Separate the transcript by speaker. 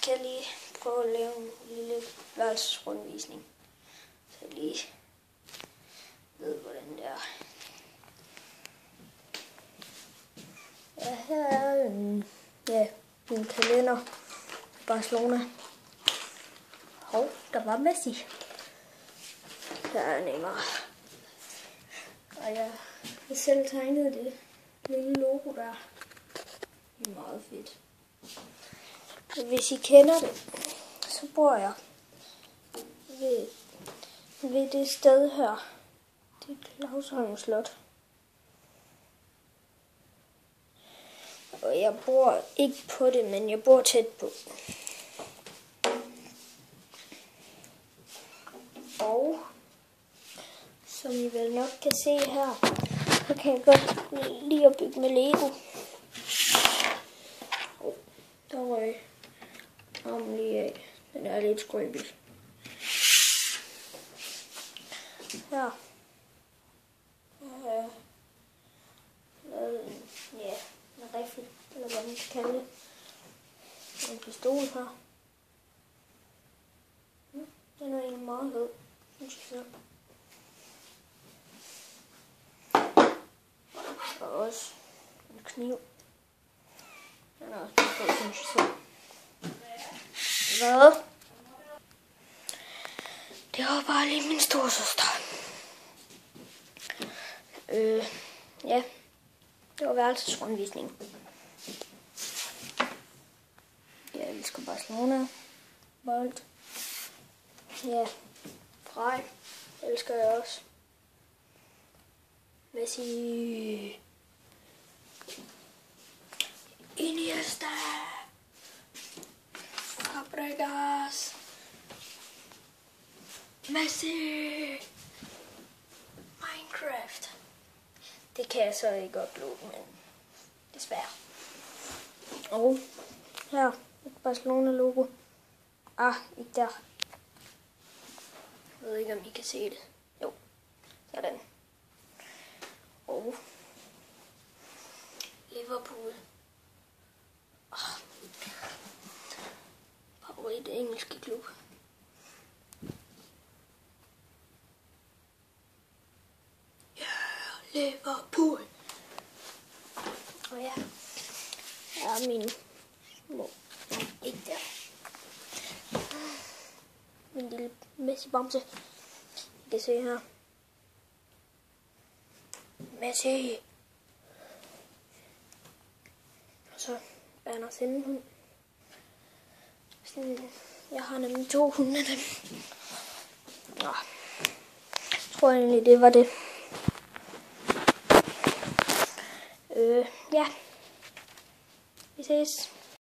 Speaker 1: skal jeg lige prøve at lave en lille værelsesrundvisning. Så jeg lige ved, hvordan det er. Ja, her er min kalender i Barcelona. Hov, der var Messi. Der er Neymar. Og jeg har selv tegnet det lille logo der. Det er meget fedt. Hvis I kender det, så bor jeg ved det sted her. Det er Clausholm Slot. Og jeg bor ikke på det, men jeg bor tæt på. Og som I vel nok kan se her, så kan jeg godt lide at bygge med Lego. Der røg armen lige af. Den er lidt skrøbelig. Her. En riffel, eller hvad man skal kalde det. En pistol her. Den er egentlig meget fed, synes jeg selv. Og også en kniv. Den er også meget fed, synes jeg selv. Hvad? Det var bare lige min storesøster. Ja. Det var værelsesrundvisning. Jeg elsker Barcelona. Bold. Ja. Frej. Elsker jeg også. Messi. Iniesta. Fabregas. Messi. Minecraft. Det kan jeg så ikke uploade, men desværre. Og her et Barcelona logo. Ikke der. Jeg ved ikke, om I kan se det. Jo, sådan. Og Liverpool. Favorit engelske klub. Liverpool. Og ja, her er min små. Ikke der. Min lille Messi-bamse. I kan se her. Messi. Og så Berners hund. Jeg har nemlig 2 hunde af dem. Nå. Jeg tror egentlig, det var det. Ja. Vi ses.